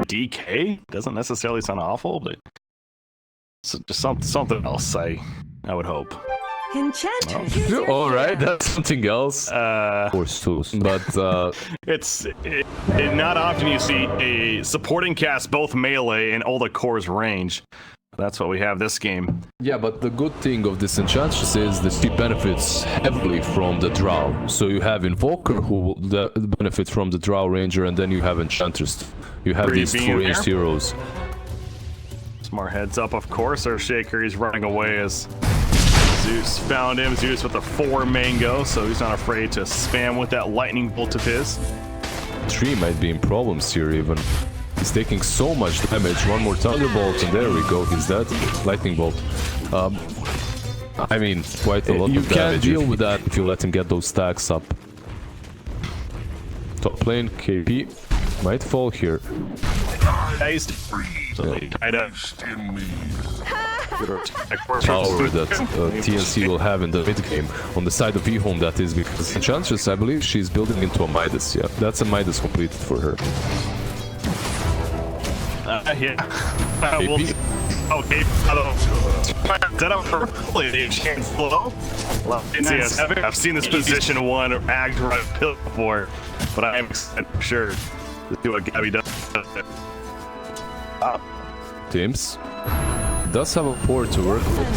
DK doesn't necessarily sound awful, but just something else. I would hope. Enchantress. All right, that's something else. Force tools, but it's not often you see a supporting cast both melee and all the core's range. That's what we have this game. Yeah, but the good thing of this Enchantress is that she benefits heavily from the Drow. So you have Invoker who benefits from the Drow Ranger, and then you have Enchantress. You have these two ranged heroes. Smart heads up, of course. Our Shaker, he's running away as Zeus found him. Zeus with a 4 mango, so he's not afraid to spam with that lightning bolt of his. 3 might be in problems here even. He's taking so much damage. One more Thunderbolt, and there we go. He's dead. Lightning Bolt. I mean, quite a lot of damage. You can deal with that if you let him get those stacks up. Top lane, KP might fall here. Power that TNC will have in the mid game on the side of EHOME, that is, because Enchantress, I believe she's building into a Midas. Yeah, that's a Midas completed for her. Yeah. Okay. Set up perfectly. I've seen this position 1 act right before, but I am excited for sure to see what Gabby does. Teams does have a port to work with,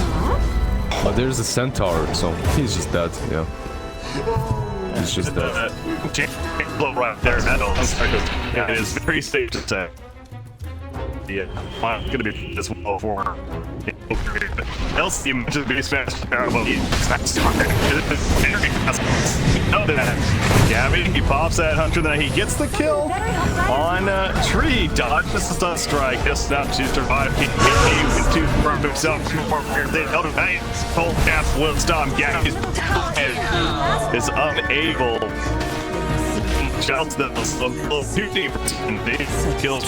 but there's a Centaur, so he's just dead. Yeah, he's just dead. Right there, it is very safe to say. Yeah, I'm gonna be this well for her. Else you just be smashed terrible. Gabby, he pops that Hunter, then he gets the kill on Tree. Dodges the stun strike, just enough to survive. He to from himself. They held him tight. Cold cast will stop. Gabby is unable. Shouts that kills.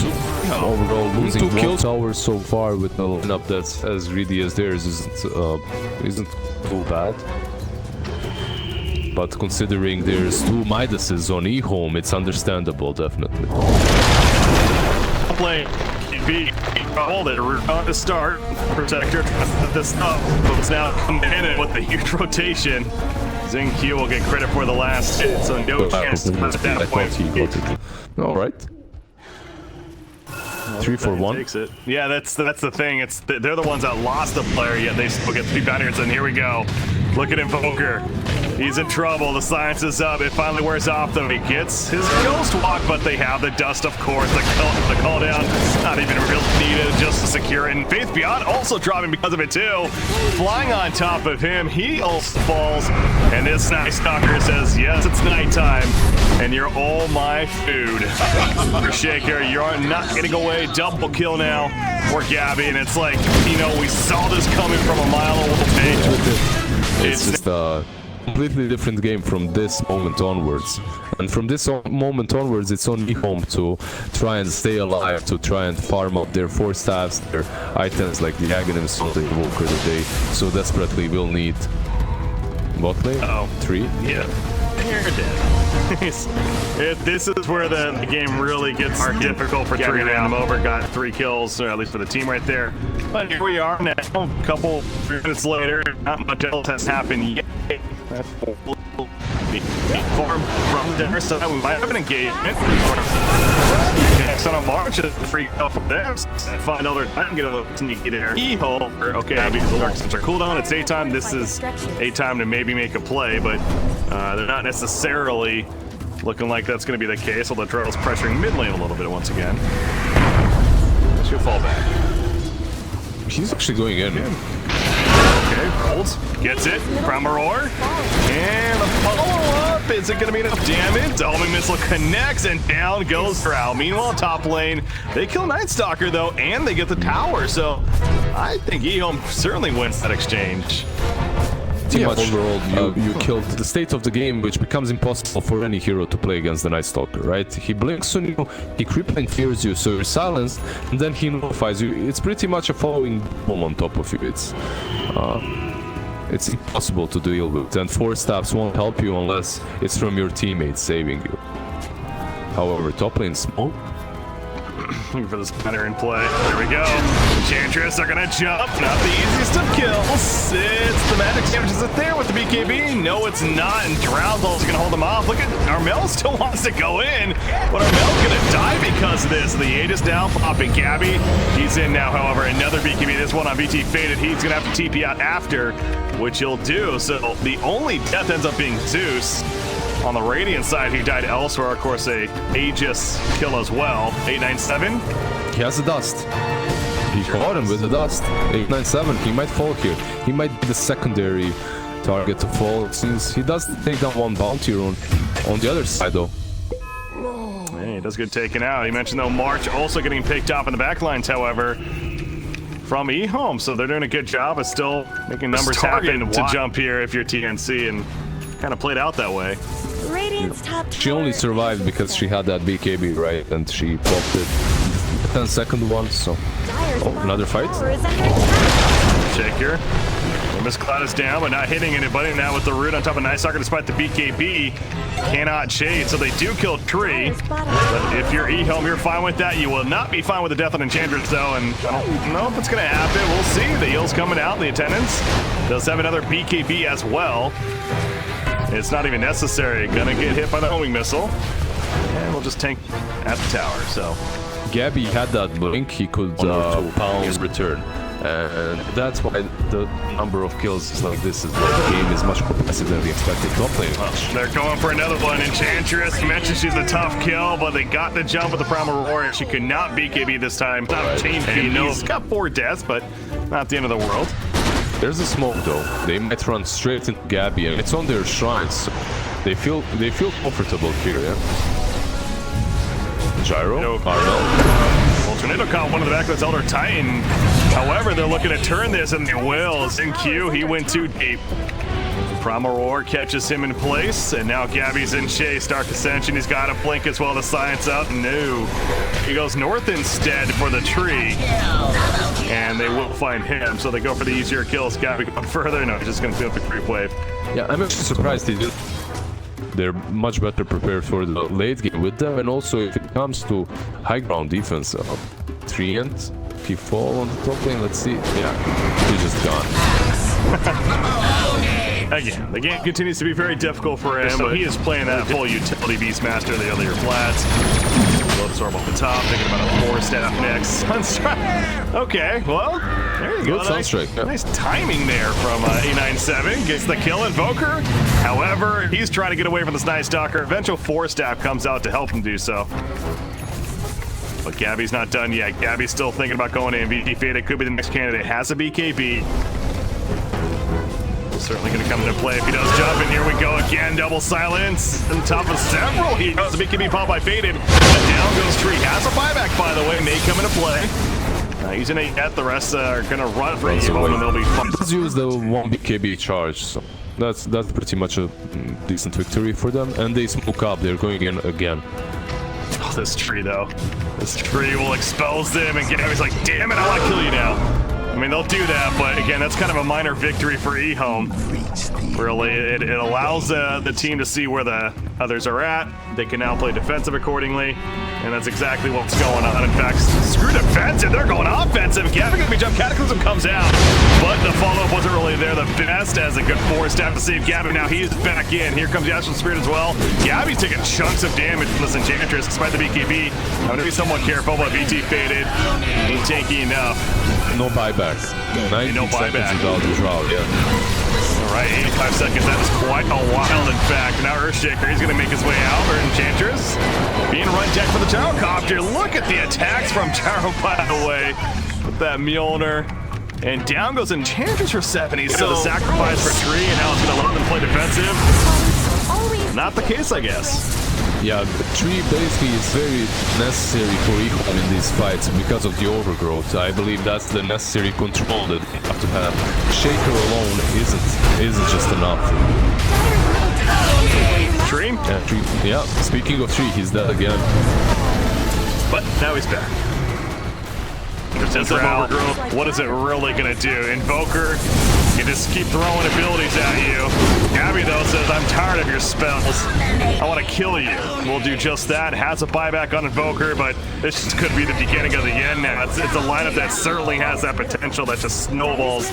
Overall, losing 1 tower so far with a lineup that's as greedy as theirs isn't too bad. But considering there's 2 Midases on EHOME, it's understandable, definitely. Play hold it on the start. Protector this up, but it's now coming in with the huge rotation. Q will get credit for the last hit, so no chance to put that point. All right. 3 for 1. Takes it. Yeah, that's the thing. They're the ones that lost the player, yet they still get 3 bounties. And here we go. Look at Invoker. He's in trouble. The science is up. It finally wears off, though. He gets his ghost walk, but they have the dust, of course. The call down, not even really needed just to secure it. And Faith Beyond also dropping because of it, too. Flying on top of him, he also falls. And this Night Stalker says, yes, it's nighttime, and you're all my food. Shaker, you're not getting away. Double kill now for Gabby, and it's like, you know, we saw this coming from a mile away. It's just a completely different game from this moment onwards. And from this moment onwards, it's on EHOME to try and stay alive, to try and farm up their 4 staffs, their items like the Aghanim Salt and Invoker that they so desperately will need. Bot lane? 3? Yeah. You're dead. This is where the game really gets difficult for Tree. Ran him over, got 3 kills, or at least for the team right there. But here we are now, a couple minutes later. Not much else has happened yet. Farm from their side, we might have an engagement. Next on a march, a free kill from them. Find another time, get a little sneaky there. EHOME. Okay, because the dark sims are cooldown. It's daytime. This is a time to maybe make a play, but they're not necessarily looking like that's going to be the case. Although Turtle's pressuring mid lane a little bit once again. She'll fall back. He's actually going in. Okay, holds, gets it from Aurora, and the follow-up, is it going to be enough damage? Homing Missile connects, and down goes Drow. Meanwhile, top lane, they kill Night Stalker, though, and they get the tower, so I think EHOME certainly wins that exchange. Yeah, overall, you killed the state of the game, which becomes impossible for any hero to play against the Night Stalker, right? He blinks on you, he crippling fears you, so you're silenced, and then he nullifies you. It's pretty much a following bomb on top of you. It's impossible to deal with, and 4 staffs won't help you unless it's from your teammates saving you. However, top lane smoke. Looking for the spinner in play. There we go. Enchantress are gonna jump. Not the easiest of kills. It's the magic damage. Is it there with the BKB? No, it's not. And Drowsel's gonna hold him off. Look at Armel still wants to go in, but Armel's gonna die because of this. The Aegis down, popping Gabby. He's in now, however. Another BKB. This one on BT Faded. He's gonna have to TP out after, which he'll do. So the only death ends up being Zeus. On the Radiant side, he died elsewhere. Of course, a Aegis kill as well. 897. He has the dust. He caught him with the dust. 897. He might fall here. He might be the secondary target to fall, since he does take down one bounty rune on the other side, though. Hey, he does get taken out. He mentioned, though, March also getting picked off in the backlines, however, from EHOME. So they're doing a good job of still making numbers happen to jump here if you're TNC, and kind of played out that way. Radiant's top She only survived because she had that BKB, right? And she popped it. 10-second one, so... Oh, another fight. Shaker. Miss Cloud is down, but not hitting anybody. Now with the root on top of Night Stalker, despite the BKB, cannot shade, so they do kill Tree. But if you're EHOME, you're fine with that. You will not be fine with the death on Enchantress, though, and I don't know if it's going to happen. We'll see. The heal's coming out, the attendance. Does have another BKB as well. It's not even necessary. Gonna get hit by the homing missile. And we'll just tank at the tower, so. Gabby had that blink, he could pound his return. And that's why the number of kills is like this. Is the game is much more passive than we expected. Top lane. They're going for another one. Enchantress mentioned she's a tough kill, but they got the jump with the Primal Roar, and she could not BKB this time. Not chain he's got 4 deaths, but not the end of the world. There's a smoke though. They might run straight into Gabby, and it's on their shrines. So they feel comfortable here, yeah. Gyro, Well, Tornado caught one of the backlines, Elder Titan. However, they're looking to turn this, and they will. In Q, he went too deep. Primal Roar catches him in place, and now Gabby's in chase. Dark Ascension, he's got a blink as well to science out. No. He goes north instead for the tree. And they will find him, so they go for the easier kills. Gabby going further. No, he's just going to feel the creep wave. Yeah, I'm actually surprised they did. They're much better prepared for the late game with them, and also if it comes to high ground defense, Treant, if he fall on the top lane, let's see. Yeah, he's just gone. Again, the game continues to be very difficult for him, but he is playing that full utility Beastmaster, the earlier flats. Lotus Orb off the top, thinking about a 4-staff next. Sunstrike. Okay, well, there you go. Good Sunstrike. Yeah. Nice timing there from E97. Gets the kill, Invoker. However, he's trying to get away from this Night Stalker. Eventual 4-staff comes out to help him do so. But Gabby's not done yet. Gabby's still thinking about going to MVP Fade. It could be the next candidate. Has a BKB. Certainly going to come into play if he does jump, and here we go again. Double silence on top of several heroes. The BKB pop by Faded. And down goes Tree. Has a buyback, by the way. May come into play. He's in 8 yet. The rest are going to run for EHOME, and they'll be fun. Let's use the 1 BKB charge. So that's pretty much a decent victory for them. And they smoke up. They're going in again. Oh, this Tree, though. This Tree will expose them, and Gabby's like, damn it, I want to kill you now. I mean, they'll do that, but again, that's kind of a minor victory for EHOME. Really, it allows the team to see where the others are at. They can now play defensive accordingly, and that's exactly what's going on. In fact, screw defensive, they're going offensive. Gabby gonna be jump, Cataclysm comes out, but the follow-up wasn't really there the best, as a good 4-staff to save Gabby. Now he's back in. Here comes the Astral Spirit as well. Gabby's taking chunks of damage from this Enchantress, despite the BKB. I'm gonna be somewhat careful, but BT Faded ain't tanky enough. No buyback. 90 no buyback. Without the drought, yeah. All right, 85 seconds. That is quite a while, in fact. Now Earthshaker, he's going to make his way out. Or Enchantress being run tech for the Gyrocopter. Look at the attacks from Gyro, by the way. With that Mjolnir. And down goes Enchantress for 70. So the sacrifice for Tree, and now it's going to let them play defensive. Not the case, I guess. Yeah, the Tree basically is very necessary for EHOME in these fights because of the overgrowth. I believe that's the necessary control that they have to have. Shaker alone isn't just enough. Tree? Yeah, Tree. Yeah, speaking of Tree, he's dead again. But now he's back. Overgrowth. What is it really gonna do? Invoker You just keep throwing abilities at you. Gabby, though, says, I'm tired of your spells. I want to kill you. We'll do just that. Has a buyback on Invoker, but this just could be the beginning of the end now. It's a lineup that certainly has that potential that just snowballs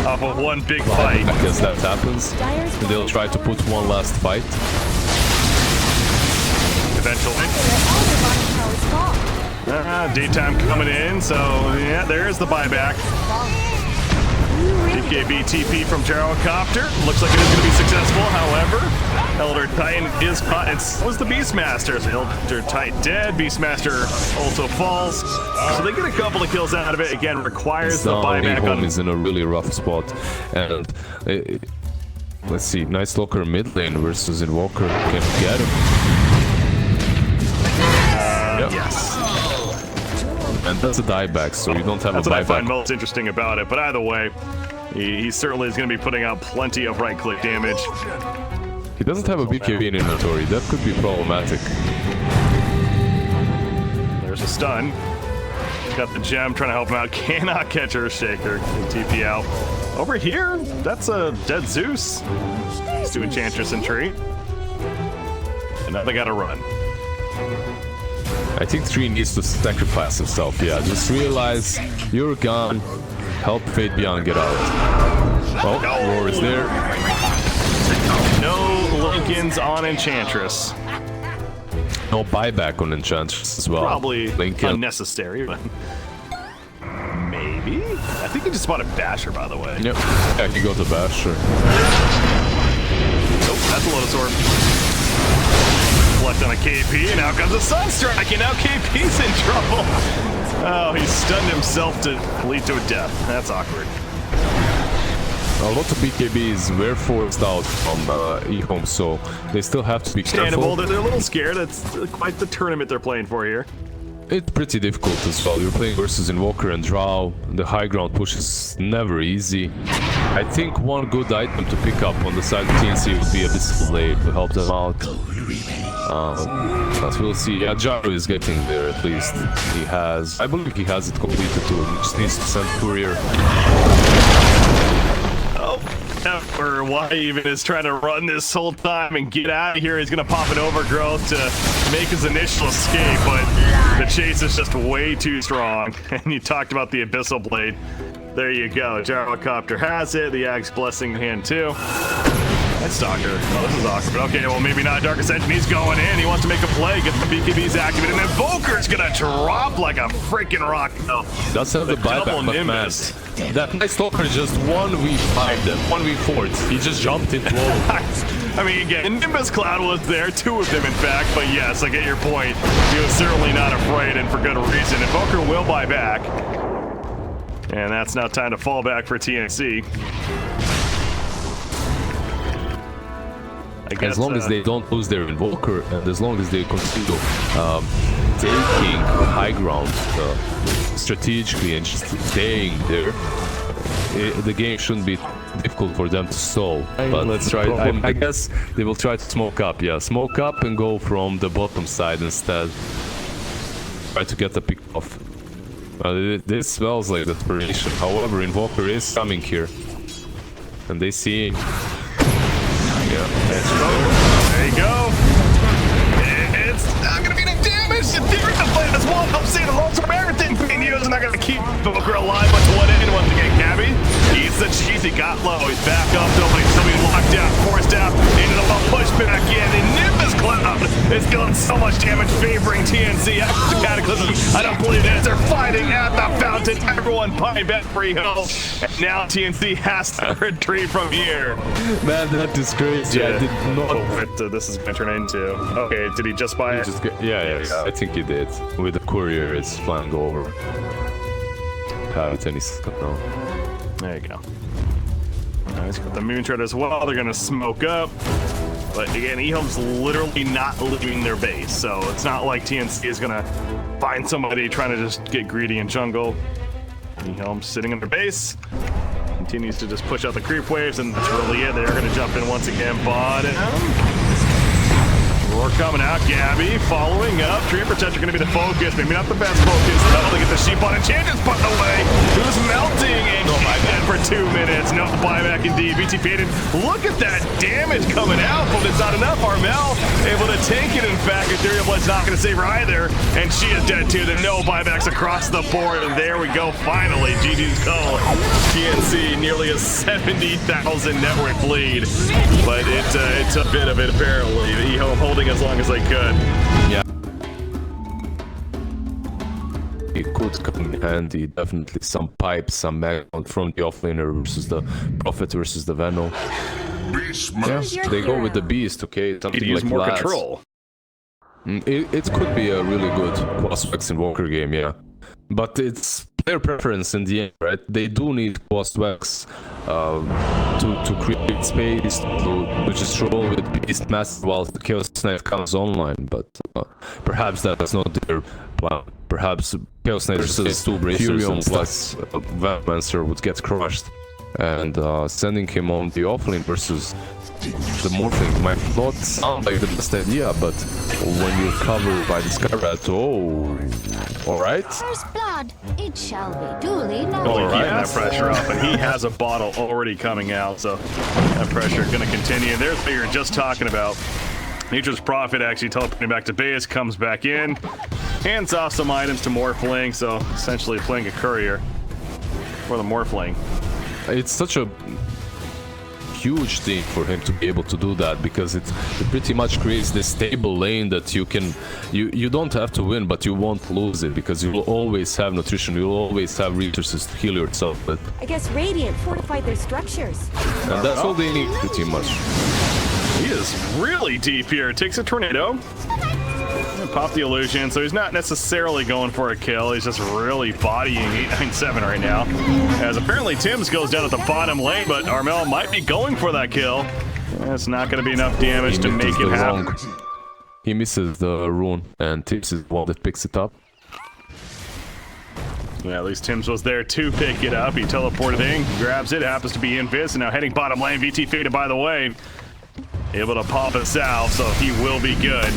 off of one big fight. I guess that happens. They'll try to put one last fight. Eventually. Daytime coming in, so yeah, there's the buyback. BKB TP from Gyrocopter. Looks like it is going to be successful, however. Elder Titan is caught, and so is the Beastmaster. So Elder Titan dead, Beastmaster also falls. So they get a couple of kills out of it. Again, requires the buyback. EHOME is in a really rough spot. And let's see, nice Locker mid lane versus Invoker. Can get him. Yes. And that's a dieback, so you don't have that's a buyback. what I find most interesting about it. But either way, he certainly is going to be putting out plenty of right-click damage. He doesn't have a BKB in inventory. That could be problematic. There's a stun. He's got the gem trying to help him out. Cannot catch Earthshaker in TP out. Over here, that's a dead Zeus. Let's do Enchantress and Tree. And now they got to run. I think Tree needs to sacrifice himself. Yeah, just realize you're gone. Help Fate Beyond get out. Oh, Roar is there. No Lincolns on Enchantress. No buyback on Enchantress as well. Probably Lincoln. unnecessary, but maybe? I think he just spotted Basher, by the way. Yep. Yeah, you go to Basher. Oh, that's a Lotus Orb. Left on a KP, and out comes a Sunstrike, and now KP's in trouble. Oh, he stunned himself to lead to a death. That's awkward. A lot of BKBs were forced out from EHOME, so they still have to be careful. They're a little scared. It's quite the tournament they're playing for here. It's pretty difficult as well. You're playing versus Invoker and Drow. The high ground push is never easy. I think one good item to pick up on the side of TNC would be Abyssal Blade to help them out. But we'll see. Yeah, Jaru is getting there at least. He has... I believe he has it completed too. He just needs to send Courier. Oh, or why even is trying to run this whole time and get out of here. He's going to pop an Overgrowth to make his initial escape, but the chase is just way too strong. And you talked about the Abyssal Blade. There you go. Gyrocopter has it. The Axe Blessing in hand too. That's Stalker. Oh, this is awkward. But okay, well, maybe not. Dark Ascension. He's going in. He wants to make a play. Gets the BKBs activated. And Invoker's going to drop like a freaking rock. No. Does have the buyback, but man, that nice Stalker just 1v5 them. 1v4. He just jumped into all. I mean, again, Nimbus Cloud was there. 2 of them, in fact. But yes, I get your point. He was certainly not afraid, and for good reason. Invoker will buy back. And that's now time to fall back for TNC. As long as they don't lose their Invoker, and as long as they continue taking high ground strategically and just staying there, the game shouldn't be difficult for them to solve. But let's try. I guess they will try to smoke up. Yeah, smoke up and go from the bottom side instead. Try to get the pick off. This smells like desperation. However, Invoker is coming here, and they see him. Yeah, there you go. It's not gonna be any damage. There's the play as well. I'm seeing the long-term everything being used. Not gonna keep Invoker alive, but to what end? Once again, Gabby eats the cheese. He got low. He's back up. Somebody locked out, forced out into the low push back in. And Nimbus Cloud is doing so much damage, favoring TNC after the Cataclysm. I don't believe it. They're fighting at the fountain. Everyone buying bet free health. And now TNC has to retrieve from here. Man, that is crazy. Yeah. I did not. What this is going to turn into. Okay, did he just buy it? Yeah, I think he did. With the Courier, it's flying over. Have it any second now. There you go. He's got the Moon Tread as well. They're going to smoke up. But again, EHOME's literally not leaving their base, so it's not like TNC is going to find somebody trying to just get greedy in jungle. EHOME sitting in their base. Continues to just push out the creep waves, and that's really it. They're going to jump in once again. Bottom. We're coming out. Gabby following up. Tree Protector going to be the focus. Maybe not the best focus. Though. They get the sheep on Enchantress putting away. Who's melting and dead for 2 minutes. No buyback indeed. BT faded. Look at that damage coming out, but it's not enough. Armel able to take it. In fact, Ethereal Blood's not going to save her either. And she is dead too. Then no buybacks across the board. And there we go. Finally, GG's call. TNC nearly a 70,000 network lead. But it's a bit of it apparently. The EHOME holding as long as they could. Yeah. It could come in handy, definitely some pipes, some mag from the offlaner versus the Prophet versus the Venom. Yeah, they go with the Beast, okay? Something Use like more that. control. It could be a really good Quas-Wax Invoker game, yeah. But it's player preference in the end, right? They do need Quas-Wax to create space, to just roll with Beast Master while the Chaos Knight comes online. But perhaps that's not their plan. Perhaps Chaos Knight versus Furion plus Vampancer would get crushed. And sending him on the offlane versus the Morphling might not sound like the best idea, but when you're covered by the Skyrat, alright? First blood, it shall be duly noted. Well, keeping that pressure up, and he has a bottle already coming out, so that pressure going to continue. There's what you're just talking about. Nature's Prophet actually teleporting back to base, comes back in, hands off some items to Morphling, so essentially playing a courier for the Morphling. It's such a huge thing for him to be able to do that, because it pretty much creates this stable lane that you don't have to win, but you won't lose it, because you will always have nutrition, you will always have resources to heal yourself. But I guess Radiant fortified their structures. and that's all they need pretty much. He is really deep here. Takes a tornado. Pop the illusion, so he's not necessarily going for a kill. He's just really bodying 897 right now. As apparently Tim's goes down at the bottom lane, but Armel might be going for that kill. That's not going to be enough damage to make it happen. He misses the rune, and Tims is the one that picks it up. Yeah, at least Tim's was there to pick it up. He teleported in, grabs it, happens to be Invis, and now heading bottom lane. VT faded by the way. Able to pop us out, so he will be good.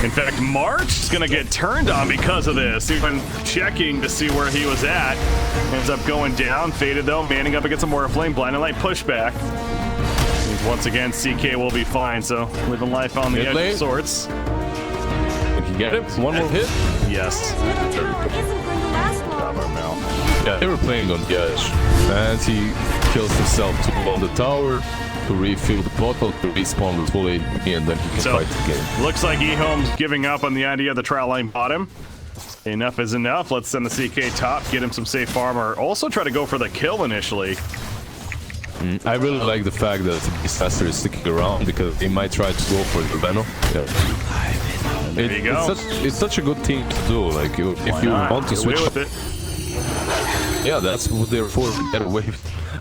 In fact, March is going to get turned on because of this. Even checking to see where he was at. Ends up going down. Faded though, manning up against a Morphling. Blinding Light pushback. Once again, CK will be fine, so living life on the edge of sorts. Did he get it? One more hit? Yes. This little tower isn't going to last long. Yeah, they were playing on the edge. And he kills himself to on the tower, to refill the bottle, to respawn with full AP, and then he can fight the game. Looks like EHOME's giving up on the idea of the trial line bottom. Enough is enough. Let's send the CK top, get him some safe armor. Also try to go for the kill initially. I really like the fact that Beastmaster is sticking around, because they might try to go for the Venom. Yeah. There you go. It's such a good thing to do. Like, if you want to switch with it. Yeah, that's what they're for. Get away.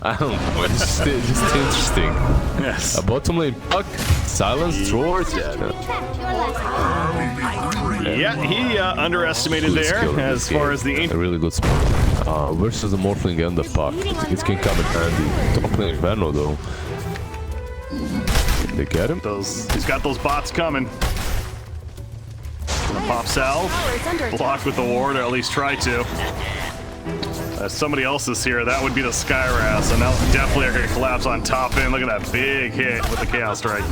I don't know. It's just interesting. Yes. A bottom lane puck, silence, Troll. Yeah, he underestimated Good there skill as far as the a really good spot. Versus the Morphling and the puck, it can come in handy. Top lane Venom though. They get him. He's got those bots coming. Gonna pop salve, block with the ward, or at least try to. Somebody else is here. That would be the Skyraz, and now definitely are going to collapse on top end. Look at that big hit with the Chaos Strike.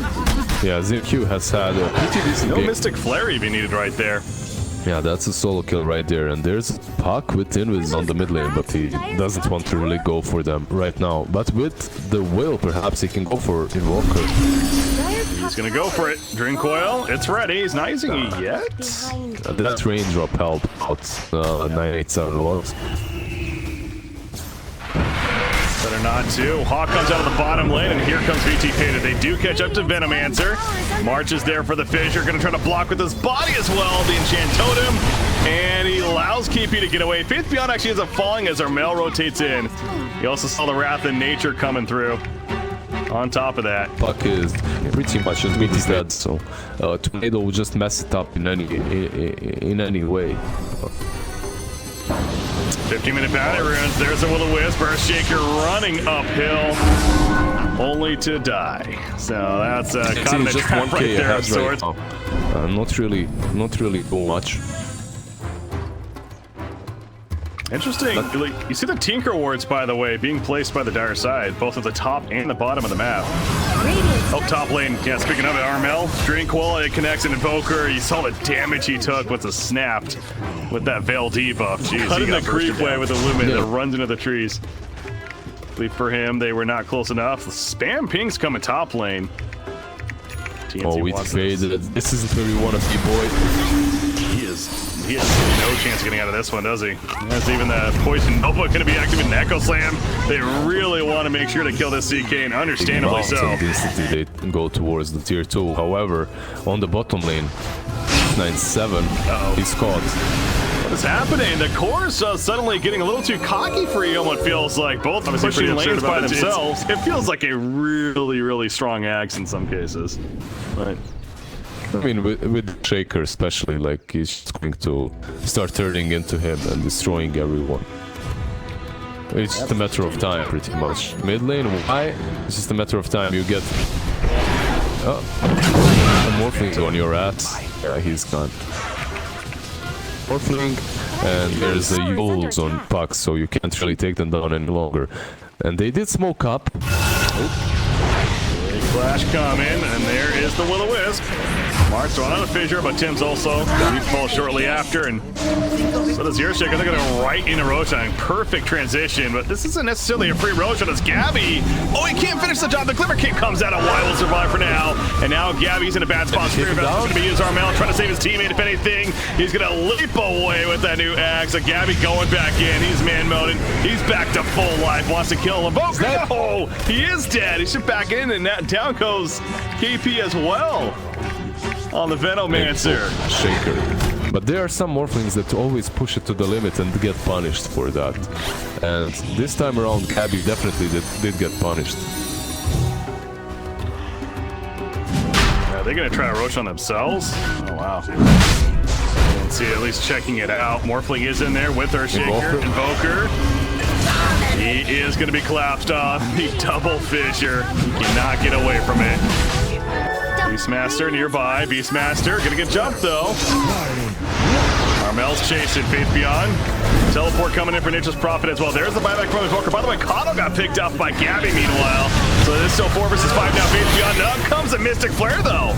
Yeah, ZQ has had a pretty decent No game. Mystic Flare even needed right there. Yeah, that's a solo kill right there, and there's Puck with Invis on the mid lane, but he doesn't want to really go for them right now. But with the will, perhaps he can go for Invoker. He's gonna go for it. Drain Coil, it's ready. He's not using it yet. That range drop helped out 987 logs. Better not to. Hawk comes out of the bottom lane, and here comes VT Faded. They do catch up to Venomancer. March is there for the Fissure. Gonna try to block with his body as well. The Enchant Totem. And he allows Keepy to get away. Faith Beyond actually ends up falling as Armel rotates in. He also saw the Wrath in Nature coming through. On top of that, Puck is pretty much as good as dead, so Tornado will just mess it up in any way. 15-minute bounty runes. There's a will-o-wisp. Earthshaker running uphill, only to die. So that's kind of a trap right there of sorts. Not really too much. Interesting. You see the Tinker wards, by the way, being placed by the dire side, both at the top and the bottom of the map. Oh, top lane. Yeah, speaking of it, Armel, Drain Quality connects an Invoker. You saw the damage he took with the snapped with that Veil debuff. Jeez, cut in the creep way with the Lumen that runs into the trees. Leap for him. They were not close enough. The spam pings coming top lane. TNC we faded. This isn't where we want to be, boy. He has no chance of getting out of this one, does he? That's even the Poison Nova going to be activating the Echo Slam. They really want to make sure to kill this CK, and understandably so. Instantly they go towards the tier 2. However, on the bottom lane, 9-7, he's caught. What is happening? The core's suddenly getting a little too cocky for EHOME, it feels like. Both pushing lanes by themselves. It feels like a really, really strong axe in some cases. But I mean, with Shaker especially, like, he's just going to start turning into him and destroying everyone. It's just a matter of time, pretty much. Mid lane, why? It's just a matter of time. You get a Morphling on your ass. Yeah, he's gone. Morphling, and there's a Yules on Puck, so you can't really take them down any longer. And they did smoke up. Big flash coming, and there is the will-o-wisp. Mark's on a fissure, but Tim's also he falls shortly after, and so does Earthshaker. They're going to right into Roshan. Perfect transition, but this isn't necessarily a free Roshan. It's Gabby. Oh, he can't finish the job. The Glimmer Cape comes out, and Wild will survive for now. And now Gabby's in a bad spot. Spirit Vessel is going to be used. Armel trying to save his teammate. If anything, he's going to leap away with that new axe. So Gabby going back in. He's man-moding. He's back to full life. Wants to kill him. Oh, he is dead. He should back in, and down goes KP as well. On the Venomancer. Shaker. But there are some Morphlings that always push it to the limit and get punished for that. And this time around, Gabby definitely did get punished. Are they going to try to roach on themselves? Oh, wow. Let's see, at least checking it out. Morphling is in there with Earthshaker. Invoker. He is going to be collapsed off. The double fissure. He cannot get away from it. Beastmaster nearby. Beastmaster gonna get jumped though. Armel's chasing. Faith Beyond. Teleport coming in for Nature's Prophet as well. There's the buyback from Invoker. By the way, Kato got picked up by Gabby meanwhile. So this is still 4 versus 5 now. Faith Beyond. Up comes a Mystic Flare though.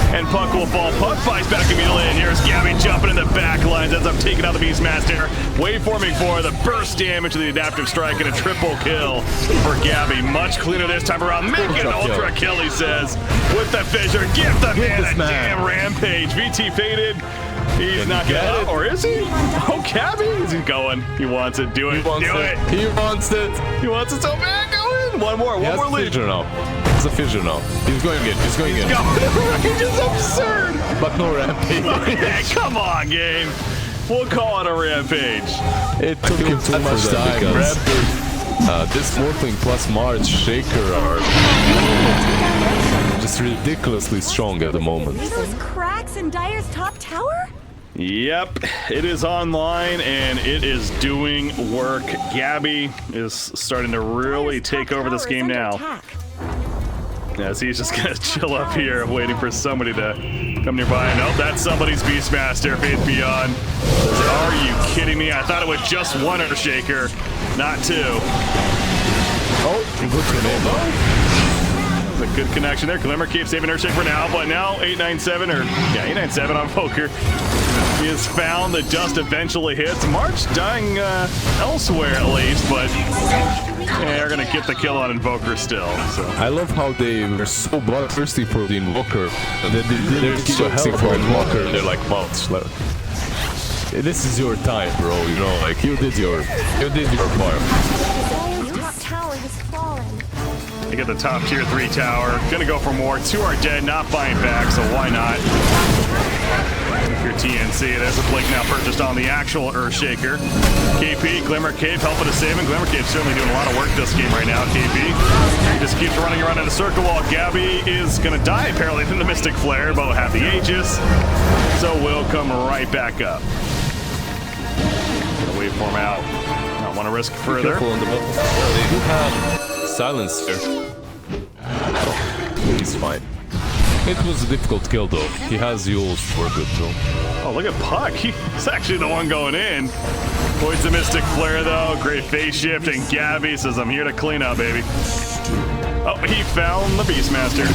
And Puck will fall. Puck fights back immediately, and here's Gabby jumping in the back lines as I'm taking out the Beastmaster. Waveforming for the burst damage of the adaptive strike and a triple kill for Gabby. Much cleaner this time around. Make it an ultra kill, he says. With the fissure, give the man a damn rampage. VT faded. He's not getting up, or is he? Oh, Gabby, is he going? He wants it. Do it. Do it. He wants it. He wants it so bad. Go in. One more lead. It's a fissure now. He's going in. He's going in. Range is absurd. But no rampage. Okay, come on, game. We'll call it a rampage. It took him too much time. This Morphling plus Marge Shaker are just ridiculously strong at the moment. Are those cracks in Dire's top tower? Yep, it is online and it is doing work. Gabby is starting to really take over this game now. Yeah, so he's just gonna chill up here, waiting for somebody to come nearby. Nope, that's somebody's Beastmaster. Faith Beyond. Are you kidding me? I thought it was just one Earthshaker, not two. Oh, good for A good connection there. Glimmer keeps saving Earthshaker for now, but now 897 897 on Poker. He has found the dust eventually hits. March dying elsewhere at least, but they're gonna get the kill on Invoker still. So I love how they were so bloodthirsty for the Invoker, and then they didn't keep asking for Invoker. They're like, months. This is your time, bro. You know, like you did your part. Top tower has fallen. they get the top tier 3 tower. Gonna go for more. 2 are dead, not buying back, so why not? If you're TNC, there's a Blink now purchased on the actual Earthshaker. KP, Glimmer Cape helping to save him. Glimmer Cape's certainly doing a lot of work this game right now, KP. He just keeps running around in a circle while Gabby is gonna die apparently from the Mystic Flare, but will have the Aegis. So we'll come right back up. We waveform out. Don't want to risk further. Careful on the button. They do have silence here. Oh, he's fine. It was a difficult kill though. He has Yules for good though. Oh, look at Puck. He's actually the one going in. Avoids the Mystic Flare though. Great phase shift, and Gabby says, I'm here to clean up, baby. Oh, he found the Beastmaster.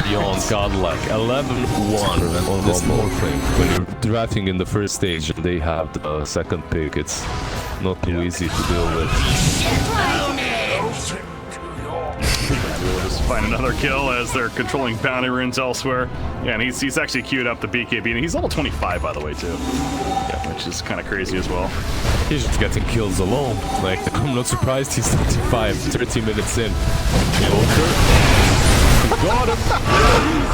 Beyond godlike. 11-1 on this Morphling. When you're drafting in the first stage and they have the second pick, it's not too easy to deal with. We'll just find another kill as they're controlling bounty runes elsewhere. Yeah, and he's actually queued up the BKB, and he's level 25, by the way, too. Yeah, which is kind of crazy as well. He's just getting kills alone. Like, I'm not surprised he's 35, 30 minutes in. Got him!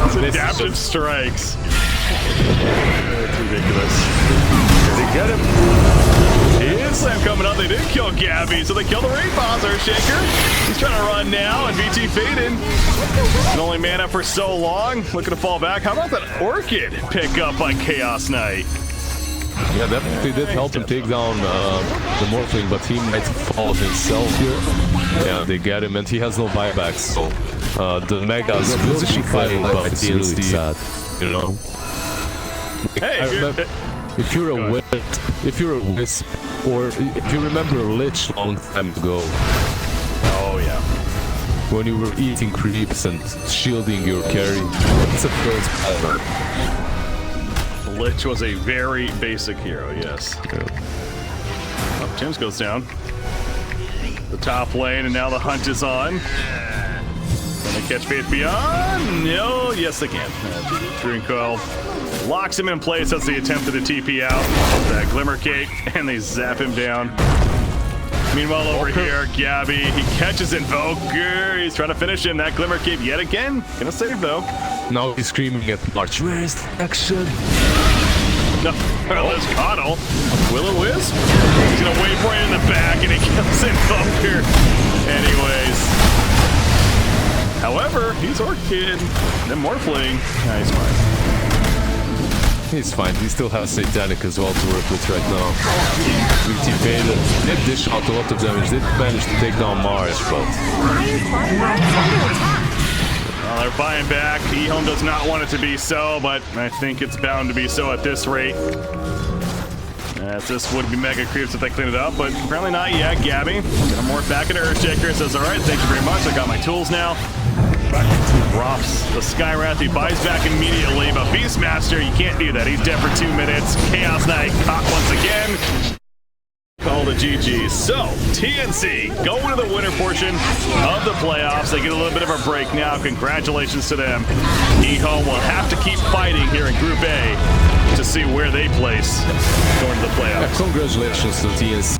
It's adaptive strikes. It's ridiculous. Did they get him? Slam coming up. They did kill Gabby, so they killed the Raid Boss Earthshaker. He's trying to run now, and VT faded. And only mana for so long. Looking to fall back. How about that Orchid pick up by Chaos Knight? Yeah, definitely did help him take down the Morphling, but he might fall himself here. Yeah, they get him, and he has no buybacks, so the Mega's position 5 by TNC, really sad, you know? Hey, if you're a Wisp, or if you remember Lich long time ago. Oh yeah. When you were eating creeps and shielding your carry, it's a first pattern. Lich was a very basic hero, yes. Yeah. Oh, Tim's goes down. The top lane, and now the hunt is on. Can they catch Faith Beyond? No, yes they can. Druid Coil locks him in place. That's the attempt at the TP out. That Glimmer Cape, and they zap him down. Meanwhile, over here, Gabby, he catches Invoker. He's trying to finish him. That Glimmer Cape yet again. Gonna save though. Now he's screaming at March. Where is the action? No, there's Coddle. Will-O-Wisp. He's gonna wait for it in the back, and he kills Invoker. Anyways. However, he's Orchid. Then Morphling. Nah, he's fine. He's fine. He still has Satanic as well to work with right now. VT faded. Did dish out a lot of damage. Did manage to take down Mars, but... Well, they're buying back. EHOME does not want it to be so, but I think it's bound to be so at this rate. This would be mega creeps if they clean it up, but apparently not yet. Gabby gonna morph back into Earthshaker. Says, all right, thank you very much. I got my tools now. Drops the Skywrath. He buys back immediately, but Beastmaster, you can't do that. He's dead for 2 minutes. Chaos Knight caught once again. Call the GG. So, TNC going to the winner portion of the playoffs. They get a little bit of a break now. Congratulations to them. EHOME will have to keep fighting here in Group A to see where they place going to the playoffs. Congratulations to TNC.